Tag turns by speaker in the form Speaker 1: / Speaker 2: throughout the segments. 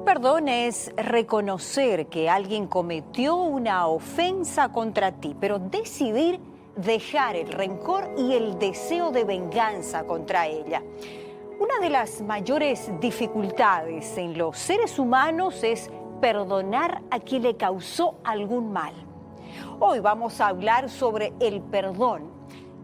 Speaker 1: perdón es reconocer que alguien cometió una ofensa contra ti, pero decidir dejar el rencor y el deseo de venganza contra ella. Una de las mayores dificultades en los seres humanos es perdonar a quien le causó algún mal. Hoy vamos a hablar sobre el perdón.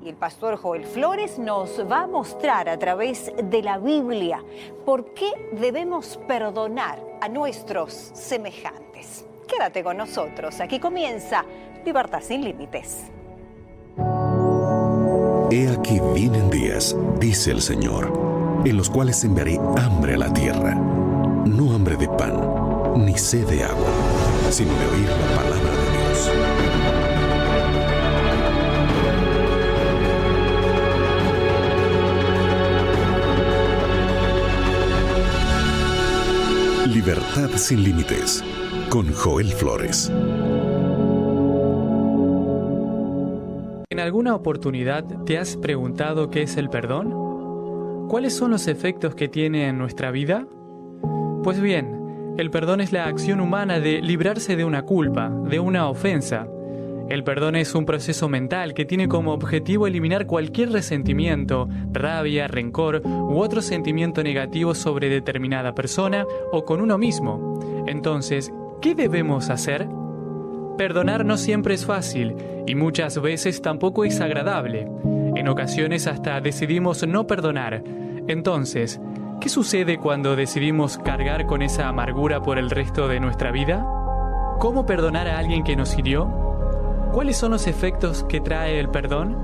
Speaker 1: Y el pastor Joel Flores nos va a mostrar a través de la Biblia por qué debemos perdonar a nuestros semejantes. Quédate con nosotros, aquí comienza Libertad sin Límites.
Speaker 2: He aquí vienen días, dice el Señor, en los cuales enviaré hambre a la tierra, no hambre de pan, ni sed de agua, sino de oír la palabra de Dios. Libertad sin Límites, con Joel Flores.
Speaker 3: ¿En alguna oportunidad te has preguntado qué es el perdón? ¿Cuáles son los efectos que tiene en nuestra vida? Pues bien, el perdón es la acción humana de librarse de una culpa, de una ofensa. El perdón es un proceso mental que tiene como objetivo eliminar cualquier resentimiento, rabia, rencor u otro sentimiento negativo sobre determinada persona o con uno mismo. Entonces, ¿qué debemos hacer? Perdonar no siempre es fácil y muchas veces tampoco es agradable. En ocasiones hasta decidimos no perdonar. Entonces, ¿qué sucede cuando decidimos cargar con esa amargura por el resto de nuestra vida? ¿Cómo perdonar a alguien que nos hirió? ¿Cuáles son los efectos que trae el perdón?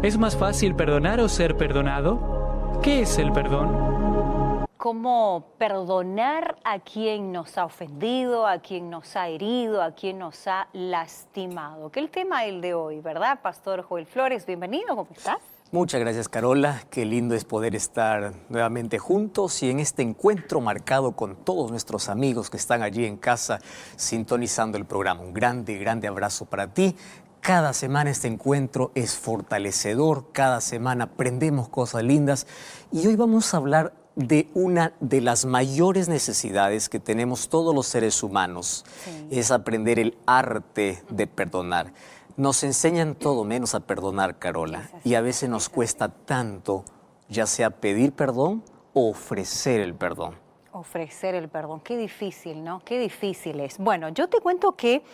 Speaker 3: ¿Es más fácil perdonar o ser perdonado? ¿Qué es el perdón?
Speaker 1: ¿Cómo perdonar a quien nos ha ofendido, a quien nos ha herido, a quien nos ha lastimado? Que el tema es el de hoy, ¿verdad, Pastor Joel Flores? Bienvenido, ¿cómo estás?
Speaker 4: Muchas gracias, Carola. Qué lindo es poder estar nuevamente juntos y en este encuentro marcado con todos nuestros amigos que están allí en casa sintonizando el programa. Un grande, grande abrazo para ti. Cada semana este encuentro es fortalecedor, cada semana aprendemos cosas lindas y hoy vamos a hablar de una de las mayores necesidades que tenemos todos los seres humanos. Sí. Es aprender el arte de perdonar. Nos enseñan todo menos a perdonar, Carola, y a veces nos cuesta tanto, ya sea pedir perdón o ofrecer el perdón.
Speaker 1: Ofrecer el perdón, qué difícil, ¿no? Qué difícil es. Bueno, yo te cuento que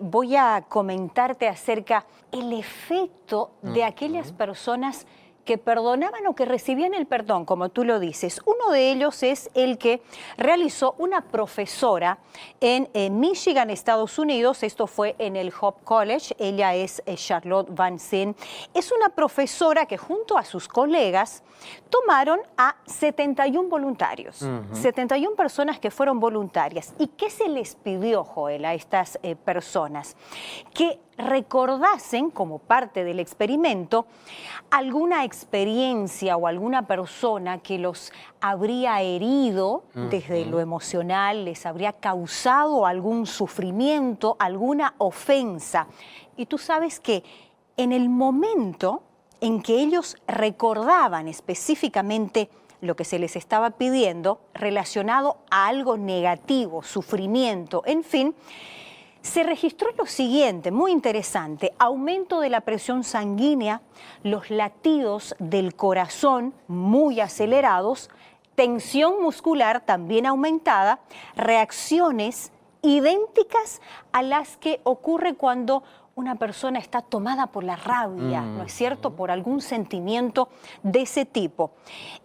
Speaker 1: voy a comentarte acerca del efecto de aquellas personas que perdonaban o que recibían el perdón, como tú lo dices. Uno de ellos es el que realizó una profesora en Michigan, Estados Unidos. Esto fue en el Hope College. Ella es Charlotte Van Zen. Es una profesora que junto a sus colegas tomaron a 71 voluntarios, 71 personas que fueron voluntarias. ¿Y qué se les pidió, Joel, a estas personas? Que recordasen, como parte del experimento, alguna experiencia o alguna persona que los habría herido desde lo emocional, les habría causado algún sufrimiento, alguna ofensa. Y tú sabes que en el momento en que ellos recordaban específicamente lo que se les estaba pidiendo relacionado a algo negativo, sufrimiento, en fin, se registró lo siguiente, muy interesante: aumento de la presión sanguínea, los latidos del corazón muy acelerados, tensión muscular también aumentada, reacciones idénticas a las que ocurre cuando una persona está tomada por la rabia, ¿no es cierto?, por algún sentimiento de ese tipo.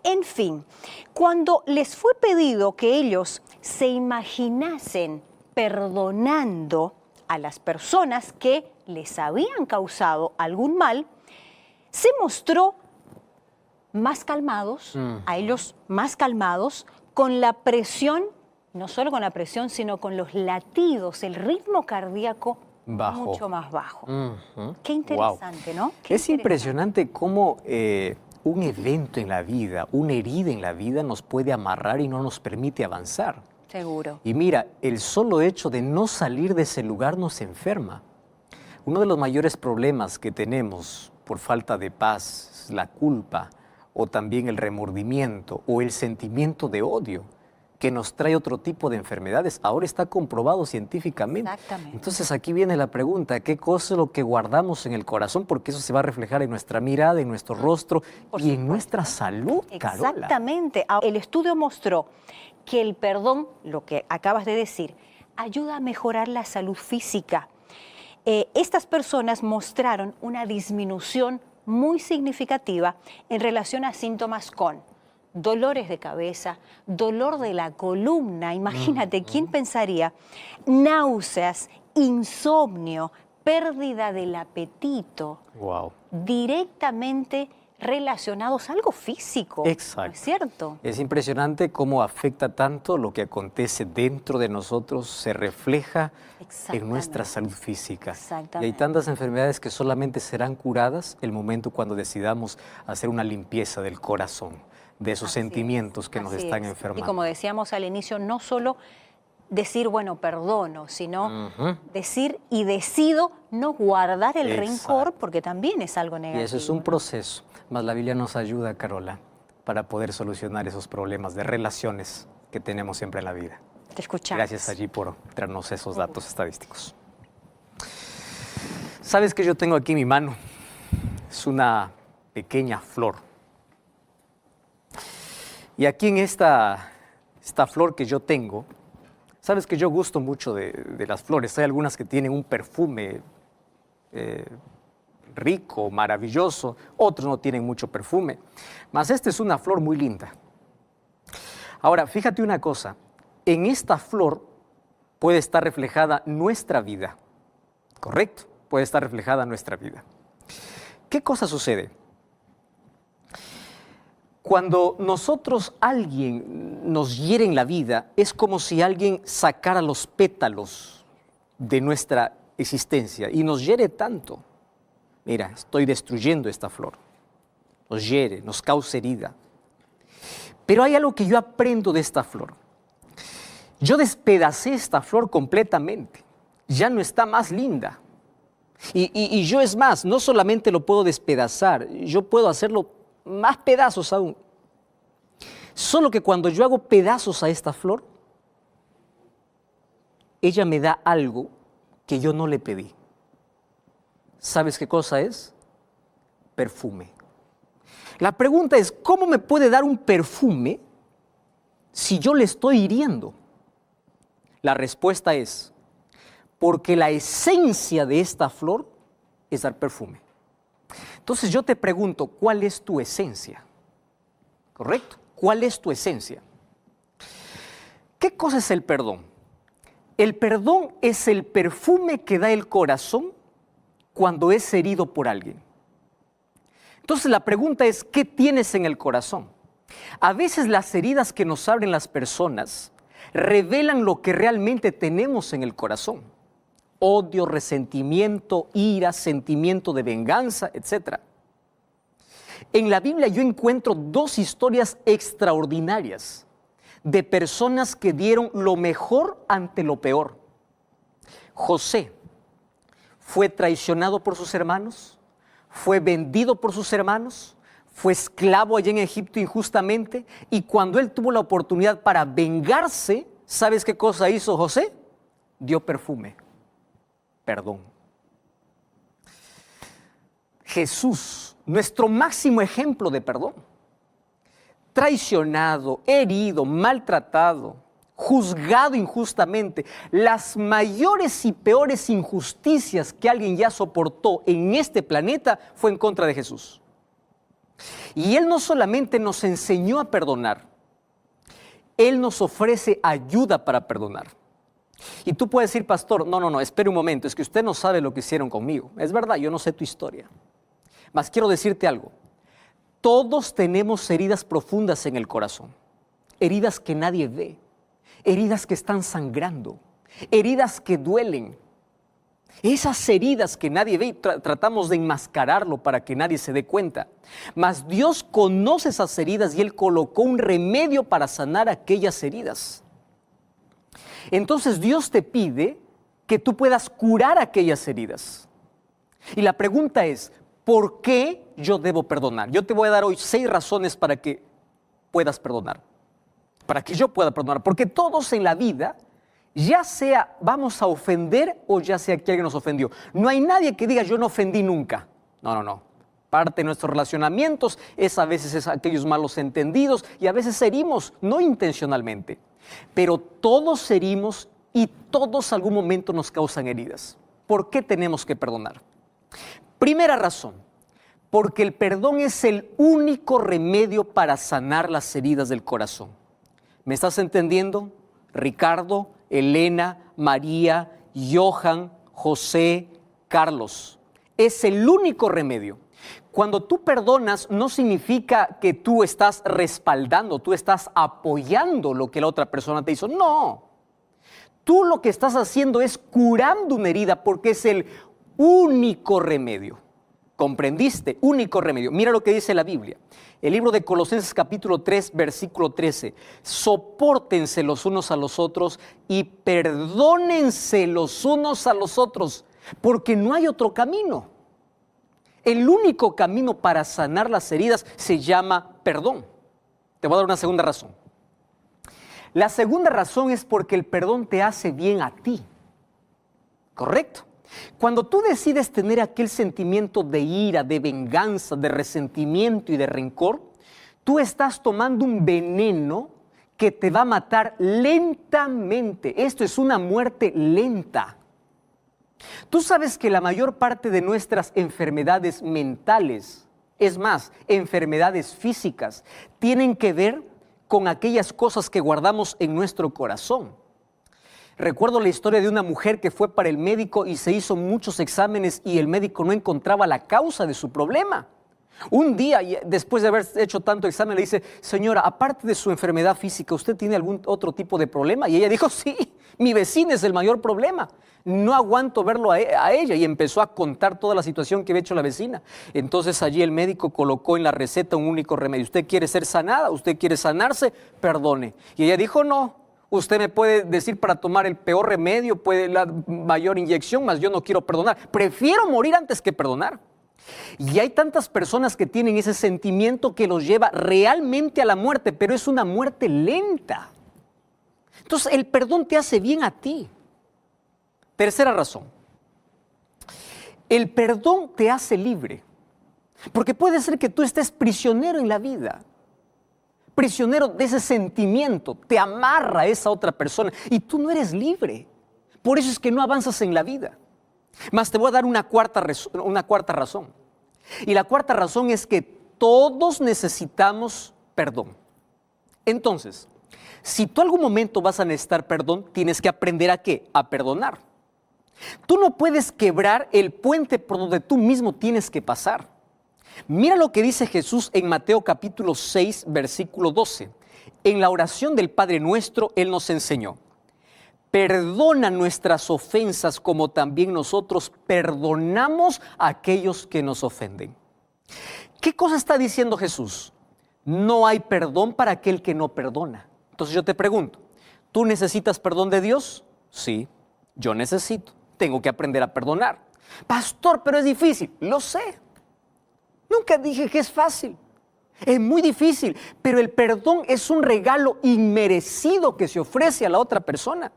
Speaker 1: En fin, cuando les fue pedido que ellos se imaginasen perdonando a las personas que les habían causado algún mal, se mostró más calmados, a ellos más calmados, con la presión, no solo con la presión, sino con los latidos, el ritmo cardíaco mucho más bajo. Qué interesante, ¿no? Qué
Speaker 4: es impresionante cómo un evento en la vida, una herida en la vida nos puede amarrar y no nos permite avanzar.
Speaker 1: Seguro.
Speaker 4: Y mira, el solo hecho de no salir de ese lugar nos enferma. Uno de los mayores problemas que tenemos por falta de paz es la culpa o también el remordimiento o el sentimiento de odio. que nos trae otro tipo de enfermedades. Ahora está comprobado científicamente.
Speaker 1: Exactamente.
Speaker 4: Entonces aquí viene la pregunta, ¿qué cosa es lo que guardamos en el corazón? Porque eso se va a reflejar en nuestra mirada, en nuestro rostro y en nuestra salud, Carola.
Speaker 1: Exactamente. El estudio mostró que el perdón, lo que acabas de decir, ayuda a mejorar la salud física. Estas personas mostraron una disminución muy significativa en relación a síntomas con dolores de cabeza, dolor de la columna, imagínate, ¿quién pensaría? Náuseas, insomnio, pérdida del apetito,
Speaker 4: Wow.
Speaker 1: directamente relacionados a algo físico.
Speaker 4: Exacto.
Speaker 1: ¿Es cierto?
Speaker 4: Es impresionante cómo afecta tanto lo que acontece dentro de nosotros, se refleja en nuestra salud física. Y hay tantas enfermedades que solamente serán curadas el momento cuando decidamos hacer una limpieza del corazón, de esos sentimientos que nos están enfermando.
Speaker 1: Y como decíamos al inicio, no solo decir, bueno, perdono, sino decir y decido no guardar el rencor, porque también es algo negativo.
Speaker 4: Y eso es un proceso, más la Biblia nos ayuda, Carola, para poder solucionar esos problemas de relaciones que tenemos siempre en la vida.
Speaker 1: Te escuchamos.
Speaker 4: Gracias allí por traernos esos datos estadísticos. ¿Sabes qué yo tengo aquí en mi mano? Es una pequeña flor. Y aquí en esta flor que yo tengo, sabes que yo gusto mucho de las flores. Hay algunas que tienen un perfume rico, maravilloso, otros no tienen mucho perfume. Mas esta es una flor muy linda. Ahora, fíjate una cosa, en esta flor puede estar reflejada nuestra vida, ¿correcto? Puede estar reflejada nuestra vida. ¿Qué cosa sucede? Cuando alguien nos hiere en la vida, es como si alguien sacara los pétalos de nuestra existencia y nos hiere tanto. Mira, estoy destruyendo esta flor. Nos hiere, nos causa herida. Pero hay algo que yo aprendo de esta flor. Yo despedacé esta flor completamente. Ya no está más linda. Y yo, es más, no solamente lo puedo despedazar, yo puedo hacerlo más pedazos aún. Solo que cuando yo hago pedazos a esta flor, ella me da algo que yo no le pedí. ¿Sabes qué cosa es? Perfume. La pregunta es, ¿cómo me puede dar un perfume si yo le estoy hiriendo? La respuesta es, porque la esencia de esta flor es dar perfume. Entonces yo te pregunto, ¿cuál es tu esencia? ¿Correcto? ¿Cuál es tu esencia? ¿Qué cosa es el perdón? El perdón es el perfume que da el corazón cuando es herido por alguien. Entonces la pregunta es, ¿qué tienes en el corazón? A veces las heridas que nos abren las personas revelan lo que realmente tenemos en el corazón. Odio, resentimiento, ira, sentimiento de venganza, etc. En la Biblia yo encuentro dos historias extraordinarias de personas que dieron lo mejor ante lo peor. José fue traicionado por sus hermanos, fue vendido por sus hermanos, fue esclavo allá en Egipto injustamente, y cuando él tuvo la oportunidad para vengarse, ¿sabes qué cosa hizo José? Dio perfume. Perdón. Jesús, nuestro máximo ejemplo de perdón. Traicionado, herido, maltratado, juzgado injustamente, las mayores y peores injusticias que alguien ya soportó en este planeta fue en contra de Jesús. Y Él no solamente nos enseñó a perdonar, Él nos ofrece ayuda para perdonar. Y tú puedes decir, pastor, no, espere un momento, es que usted no sabe lo que hicieron conmigo. Es verdad, yo no sé tu historia. Mas quiero decirte algo. Todos tenemos heridas profundas en el corazón. Heridas que nadie ve. Heridas que están sangrando. Heridas que duelen. Esas heridas que nadie ve, tratamos de enmascararlo para que nadie se dé cuenta. Mas Dios conoce esas heridas y Él colocó un remedio para sanar aquellas heridas. Entonces Dios te pide que tú puedas curar aquellas heridas. Y la pregunta es, ¿por qué yo debo perdonar? Yo te voy a dar hoy 6 razones para que puedas perdonar. para que yo pueda perdonar. Porque todos en la vida, ya sea vamos a ofender o ya sea que alguien nos ofendió. No hay nadie que diga yo no ofendí nunca. No. Parte de nuestros relacionamientos a veces es aquellos malos entendidos y a veces herimos, no intencionalmente. Pero todos herimos y todos algún momento nos causan heridas. ¿Por qué tenemos que perdonar? Primera razón, porque el perdón es el único remedio para sanar las heridas del corazón. ¿Me estás entendiendo? Ricardo, Elena, María, Johan, José, Carlos. Es el único remedio. Cuando tú perdonas no significa que tú estás respaldando, tú estás apoyando lo que la otra persona te hizo. No. Tú lo que estás haciendo es curando una herida porque es el único remedio. ¿Comprendiste? Único remedio. Mira lo que dice la Biblia. El libro de Colosenses capítulo 3, versículo 13. Sopórtense los unos a los otros y perdónense los unos a los otros, porque no hay otro camino. El único camino para sanar las heridas se llama perdón. Te voy a dar una segunda razón. La segunda razón es porque el perdón te hace bien a ti. ¿Correcto? Cuando tú decides tener aquel sentimiento de ira, de venganza, de resentimiento y de rencor, tú estás tomando un veneno que te va a matar lentamente. Esto es una muerte lenta. Tú sabes que la mayor parte de nuestras enfermedades mentales, es más, enfermedades físicas, tienen que ver con aquellas cosas que guardamos en nuestro corazón. Recuerdo la historia de una mujer que fue para el médico y se hizo muchos exámenes y el médico no encontraba la causa de su problema. Un día, después de haber hecho tanto examen, le dice, señora, aparte de su enfermedad física, ¿usted tiene algún otro tipo de problema? Y ella dijo, sí, mi vecina es el mayor problema. No aguanto verlo a ella. Y empezó a contar toda la situación que había hecho la vecina. Entonces allí el médico colocó en la receta un único remedio. ¿Usted quiere ser sanada? ¿Usted quiere sanarse? Perdone. Y ella dijo, no. Usted me puede decir para tomar el peor remedio, puede la mayor inyección, mas yo no quiero perdonar. Prefiero morir antes que perdonar. Y hay tantas personas que tienen ese sentimiento que los lleva realmente a la muerte, pero es una muerte lenta. Entonces el perdón te hace bien a ti. Tercera razón. El perdón te hace libre. Porque puede ser que tú estés prisionero en la vida. Prisionero de ese sentimiento, te amarra a esa otra persona y tú no eres libre. Por eso es que no avanzas en la vida. Mas te voy a dar una cuarta razón. Y la cuarta razón es que todos necesitamos perdón. Entonces, si tú algún momento vas a necesitar perdón, tienes que aprender ¿a qué? A perdonar. Tú no puedes quebrar el puente por donde tú mismo tienes que pasar. Mira lo que dice Jesús en Mateo capítulo 6, versículo 12. En la oración del Padre Nuestro, Él nos enseñó, perdona nuestras ofensas como también nosotros perdonamos a aquellos que nos ofenden. ¿Qué cosa está diciendo Jesús? No hay perdón para aquel que no perdona. Entonces yo te pregunto, ¿tú necesitas perdón de Dios? Sí, yo necesito. Tengo que aprender a perdonar. Pastor, pero es difícil. Lo sé. Nunca dije que es fácil. Es muy difícil, pero el perdón es un regalo inmerecido que se ofrece a la otra persona.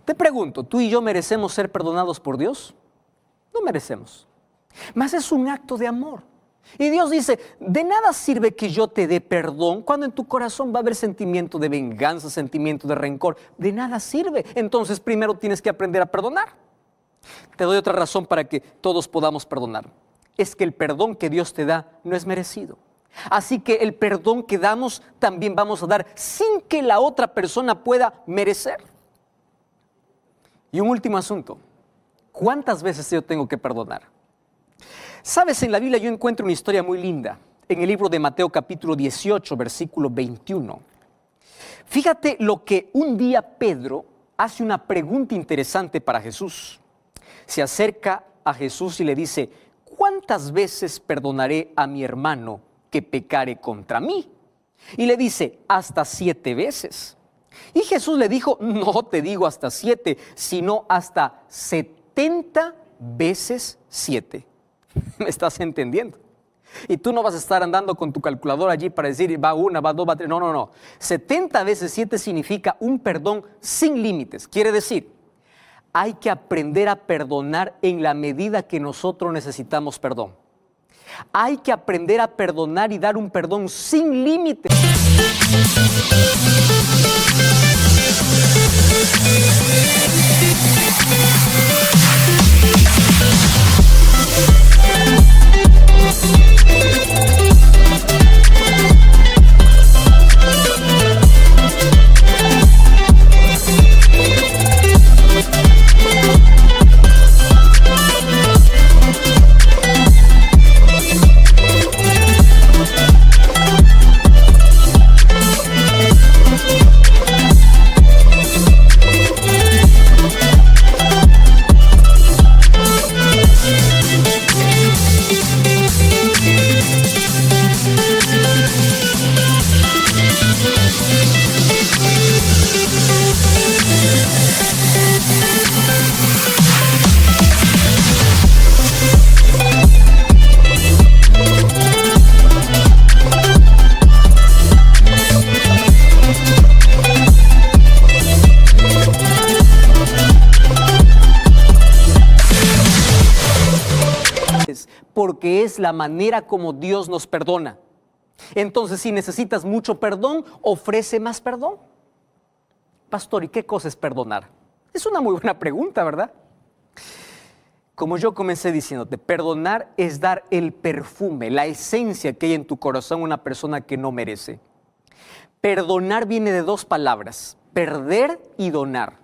Speaker 4: Te pregunto, ¿tú y yo merecemos ser perdonados por Dios? No merecemos. Mas es un acto de amor. Y Dios dice, de nada sirve que yo te dé perdón cuando en tu corazón va a haber sentimiento de venganza, sentimiento de rencor. De nada sirve. Entonces primero tienes que aprender a perdonar. Te doy otra razón para que todos podamos perdonar. Es que el perdón que Dios te da no es merecido. Así que el perdón que damos también vamos a dar sin que la otra persona pueda merecer. Y un último asunto. ¿Cuántas veces yo tengo que perdonar? Sabes, en la Biblia yo encuentro una historia muy linda. En el libro de Mateo capítulo 18, versículo 21. Fíjate lo que un día Pedro hace una pregunta interesante para Jesús. Se acerca a Jesús y le dice, ¿cuántas veces perdonaré a mi hermano que pecare contra mí? Y le dice, hasta 7 veces. Y Jesús le dijo, no te digo hasta 7, sino hasta 70 veces 7. ¿Me estás entendiendo? Y tú no vas a estar andando con tu calculadora allí para decir, va 1, va 2, va 3. No, no, no. 70 veces 7 significa un perdón sin límites. Quiere decir, hay que aprender a perdonar en la medida que nosotros necesitamos perdón. Hay que aprender a perdonar y dar un perdón sin límites. Porque es la manera como Dios nos perdona. Entonces, si necesitas mucho perdón, ofrece más perdón. Pastor, ¿y qué cosa es perdonar? Es una muy buena pregunta, ¿verdad? Como yo comencé diciéndote, perdonar es dar el perfume, la esencia que hay en tu corazón a una persona que no merece. Perdonar viene de dos palabras, perder y donar.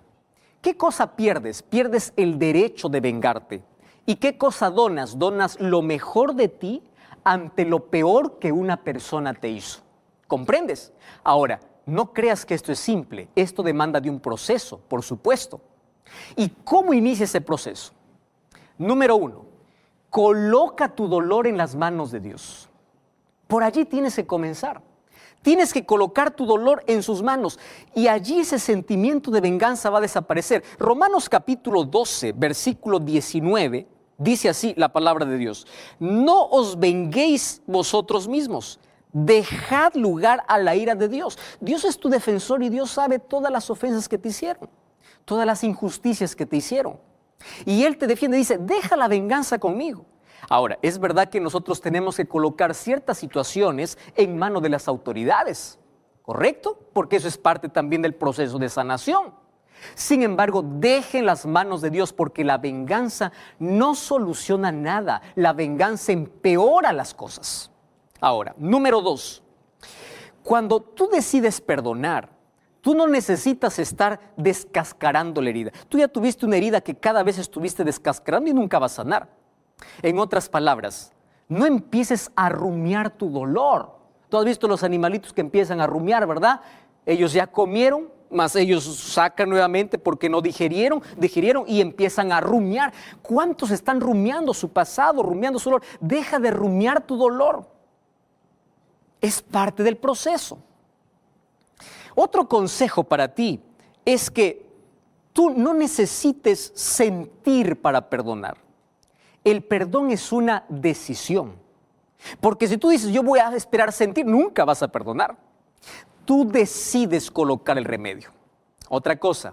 Speaker 4: ¿Qué cosa pierdes? Pierdes el derecho de vengarte. ¿Y qué cosa donas? Donas lo mejor de ti ante lo peor que una persona te hizo. ¿Comprendes? Ahora, no creas que esto es simple. Esto demanda de un proceso, por supuesto. ¿Y cómo inicia ese proceso? Número 1, coloca tu dolor en las manos de Dios. Por allí tienes que comenzar. Tienes que colocar tu dolor en sus manos y allí ese sentimiento de venganza va a desaparecer. Romanos capítulo 12, versículo 19, dice así la palabra de Dios. No os venguéis vosotros mismos, dejad lugar a la ira de Dios. Dios es tu defensor y Dios sabe todas las ofensas que te hicieron, todas las injusticias que te hicieron. Y Él te defiende y dice, deja la venganza conmigo. Ahora, es verdad que nosotros tenemos que colocar ciertas situaciones en manos de las autoridades, ¿correcto? Porque eso es parte también del proceso de sanación. Sin embargo, dejen las manos de Dios porque la venganza no soluciona nada. La venganza empeora las cosas. Ahora, número 2, cuando tú decides perdonar, tú no necesitas estar descascarando la herida. Tú ya tuviste una herida que cada vez estuviste descascarando y nunca va a sanar. En otras palabras, no empieces a rumiar tu dolor. Tú has visto los animalitos que empiezan a rumiar, ¿verdad? Ellos ya comieron, mas ellos sacan nuevamente porque no digirieron y empiezan a rumiar. ¿Cuántos están rumiando su pasado, rumiando su dolor? Deja de rumiar tu dolor. Es parte del proceso. Otro consejo para ti es que tú no necesites sentir para perdonar. El perdón es una decisión. Porque si tú dices, yo voy a esperar sentir, nunca vas a perdonar. Tú decides colocar el remedio. Otra cosa,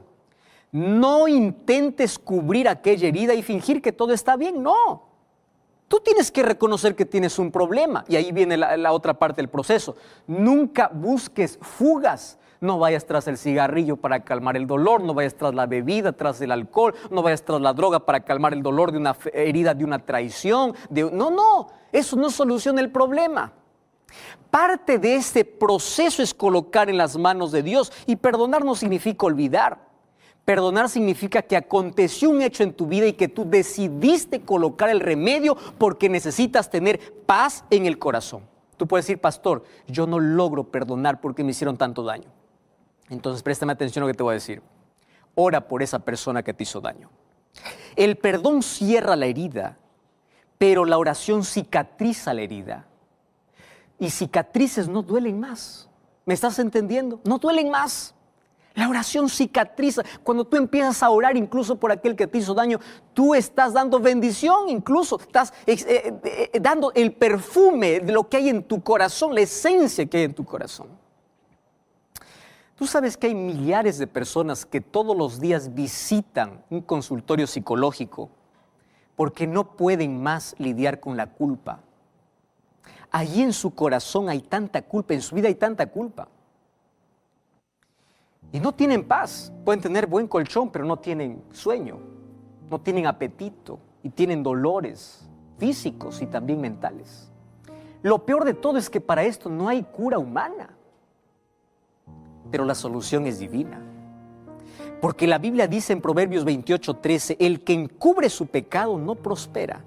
Speaker 4: no intentes cubrir aquella herida y fingir que todo está bien, no. Tú tienes que reconocer que tienes un problema y ahí viene la otra parte del proceso. Nunca busques fugas. No vayas tras el cigarrillo para calmar el dolor, no vayas tras la bebida, tras el alcohol, no vayas tras la droga para calmar el dolor de una herida, de una traición. No, eso no soluciona el problema. Parte de este proceso es colocar en las manos de Dios y perdonar no significa olvidar. Perdonar significa que aconteció un hecho en tu vida y que tú decidiste colocar el remedio porque necesitas tener paz en el corazón. Tú puedes decir, pastor, yo no logro perdonar porque me hicieron tanto daño. Entonces, préstame atención a lo que te voy a decir. Ora por esa persona que te hizo daño. El perdón cierra la herida, pero la oración cicatriza la herida. Y cicatrices no duelen más. ¿Me estás entendiendo? No duelen más. La oración cicatriza. Cuando tú empiezas a orar incluso por aquel que te hizo daño, tú estás dando bendición, incluso estás dando el perfume de lo que hay en tu corazón, la esencia que hay en tu corazón. Tú sabes que hay millares de personas que todos los días visitan un consultorio psicológico porque no pueden más lidiar con la culpa. Allí en su corazón hay tanta culpa, en su vida hay tanta culpa. Y no tienen paz. Pueden tener buen colchón, pero no tienen sueño, no tienen apetito y tienen dolores físicos y también mentales. Lo peor de todo es que para esto no hay cura humana. Pero la solución es divina. Porque la Biblia dice en Proverbios 28:13, el que encubre su pecado no prospera,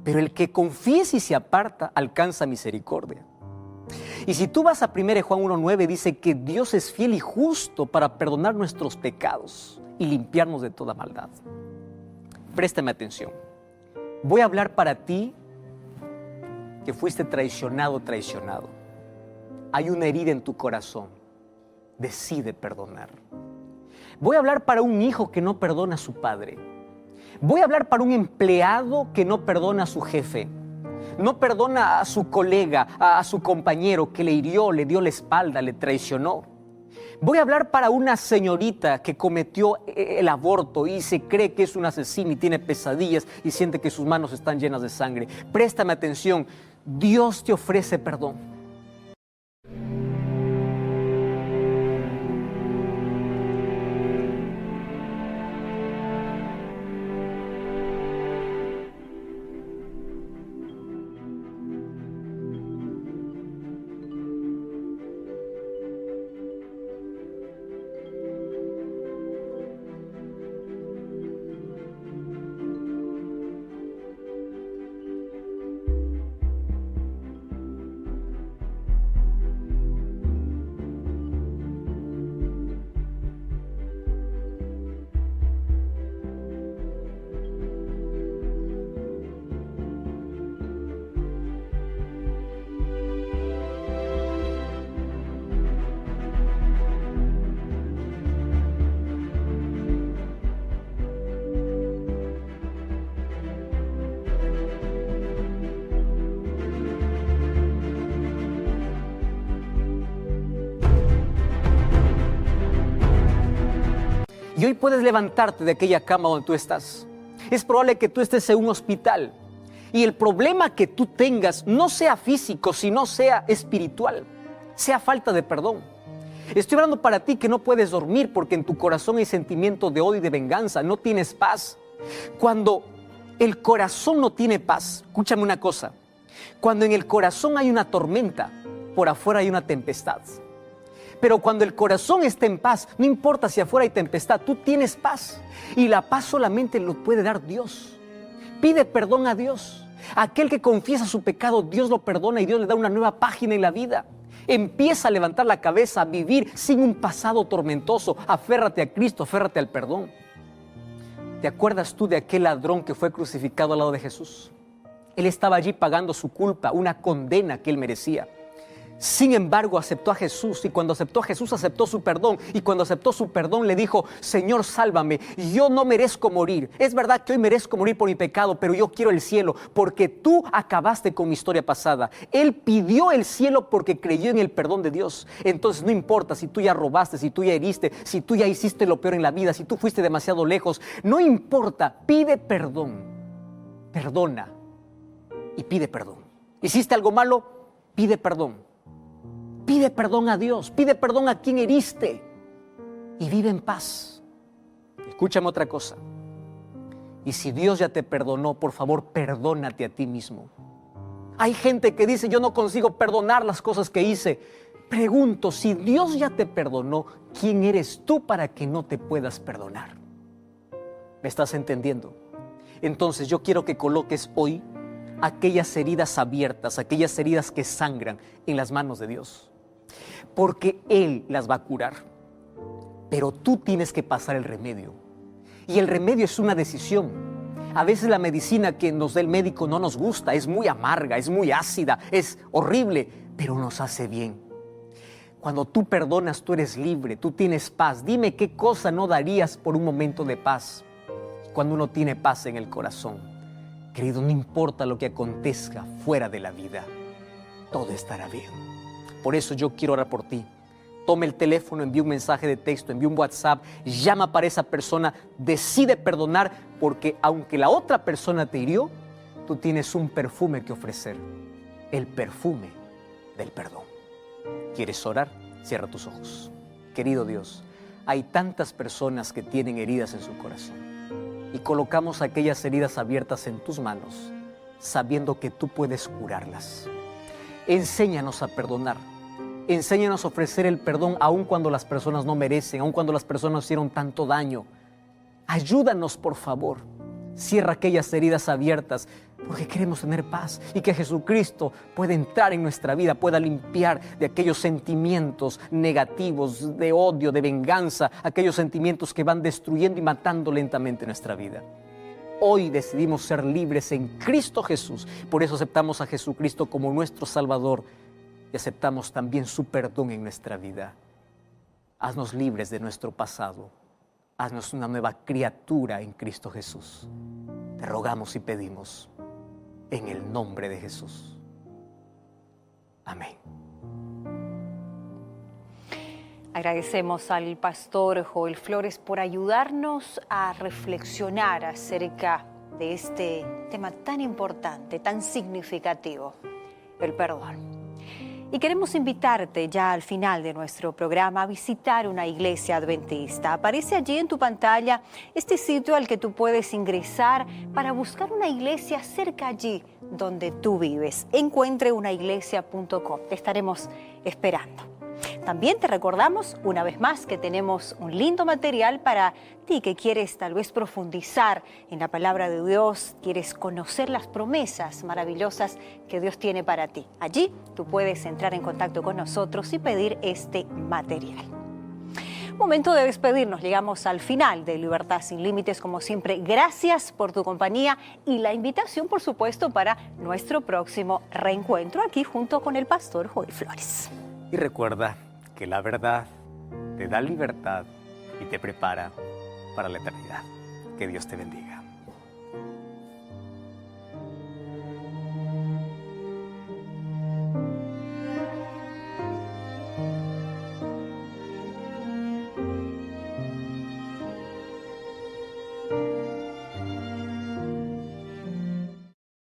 Speaker 4: pero el que confiesa y se aparta alcanza misericordia. Y si tú vas a 1 Juan 1:9, dice que Dios es fiel y justo para perdonar nuestros pecados y limpiarnos de toda maldad. Préstame atención. Voy a hablar para ti que fuiste traicionado. Hay una herida en tu corazón. Decide perdonar. Voy a hablar para un hijo que no perdona a su padre. Voy a hablar para un empleado que no perdona a su jefe. No perdona a su colega, a su compañero que le hirió, le dio la espalda, le traicionó. Voy a hablar para una señorita que cometió el aborto y se cree que es un asesino y tiene pesadillas y siente que sus manos están llenas de sangre. Préstame atención, Dios te ofrece perdón. Y hoy puedes levantarte de aquella cama donde tú estás. Es probable que tú estés en un hospital y el problema que tú tengas no sea físico, sino sea espiritual, sea falta de perdón. Estoy hablando para ti que no puedes dormir porque en tu corazón hay sentimiento de odio y de venganza, no tienes paz. Cuando el corazón no tiene paz, escúchame una cosa, cuando en el corazón hay una tormenta, por afuera hay una tempestad. Pero cuando el corazón está en paz, no importa si afuera hay tempestad, tú tienes paz. Y la paz solamente lo puede dar Dios. Pide perdón a Dios. Aquel que confiesa su pecado, Dios lo perdona y Dios le da una nueva página en la vida. Empieza a levantar la cabeza, a vivir sin un pasado tormentoso. Aférrate a Cristo, aférrate al perdón. ¿Te acuerdas tú de aquel ladrón que fue crucificado al lado de Jesús? Él estaba allí pagando su culpa, una condena que él merecía. Sin embargo, aceptó a Jesús y cuando aceptó a Jesús, aceptó su perdón. Y cuando aceptó su perdón, le dijo, Señor, sálvame, yo no merezco morir. Es verdad que hoy merezco morir por mi pecado, pero yo quiero el cielo porque tú acabaste con mi historia pasada. Él pidió el cielo porque creyó en el perdón de Dios. Entonces no importa si tú ya robaste, si tú ya heriste, si tú ya hiciste lo peor en la vida, si tú fuiste demasiado lejos. No importa, pide perdón, perdona y pide perdón. ¿Hiciste algo malo? Pide perdón. Pide perdón a Dios, pide perdón a quien heriste y vive en paz. Escúchame otra cosa. Y si Dios ya te perdonó, por favor, perdónate a ti mismo. Hay gente que dice, yo no consigo perdonar las cosas que hice. Pregunto, si Dios ya te perdonó, ¿quién eres tú para que no te puedas perdonar? ¿Me estás entendiendo? Entonces yo quiero que coloques hoy aquellas heridas abiertas, aquellas heridas que sangran en las manos de Dios. Porque Él las va a curar. Pero tú tienes que pasar el remedio. Y el remedio es una decisión. A veces la medicina que nos da el médico no nos gusta, es muy amarga, es muy ácida, es horrible, pero nos hace bien. Cuando tú perdonas, tú eres libre, tú tienes paz. Dime qué cosa no darías por un momento de paz. Cuando uno tiene paz en el corazón, querido, no importa lo que acontezca fuera de la vida, todo estará bien. Por eso yo quiero orar por ti. Toma el teléfono, envía un mensaje de texto, envía un WhatsApp, llama para esa persona, decide perdonar, porque aunque la otra persona te hirió, tú tienes un perfume que ofrecer, el perfume del perdón. ¿Quieres orar? Cierra tus ojos. Querido Dios, hay tantas personas que tienen heridas en su corazón y colocamos aquellas heridas abiertas en tus manos, sabiendo que tú puedes curarlas. Enséñanos a perdonar. Enséñanos a ofrecer el perdón aun cuando las personas no merecen, aun cuando las personas hicieron tanto daño. Ayúdanos, por favor. Cierra aquellas heridas abiertas, porque queremos tener paz y que Jesucristo pueda entrar en nuestra vida, pueda limpiar de aquellos sentimientos negativos, de odio, de venganza, aquellos sentimientos que van destruyendo y matando lentamente nuestra vida. Hoy decidimos ser libres en Cristo Jesús, por eso aceptamos a Jesucristo como nuestro Salvador y aceptamos también su perdón en nuestra vida. Haznos libres de nuestro pasado. Haznos una nueva criatura en Cristo Jesús. Te rogamos y pedimos en el nombre de Jesús. Amén.
Speaker 1: Agradecemos al pastor Joel Flores por ayudarnos a reflexionar acerca de este tema tan importante, tan significativo, el perdón. Y queremos invitarte ya al final de nuestro programa a visitar una iglesia adventista. Aparece allí en tu pantalla este sitio al que tú puedes ingresar para buscar una iglesia cerca allí donde tú vives. Encuentreunaiglesia.com. Te estaremos esperando. También te recordamos una vez más que tenemos un lindo material para ti que quieres tal vez profundizar en la palabra de Dios, quieres conocer las promesas maravillosas que Dios tiene para ti. Allí tú puedes entrar en contacto con nosotros y pedir este material. Momento de despedirnos, llegamos al final de Libertad Sin Límites. Como siempre, gracias por tu compañía y la invitación, por supuesto, para nuestro próximo reencuentro aquí junto con el pastor Joel Flores.
Speaker 4: Y recuerda que la verdad te da libertad y te prepara para la eternidad. Que Dios te bendiga.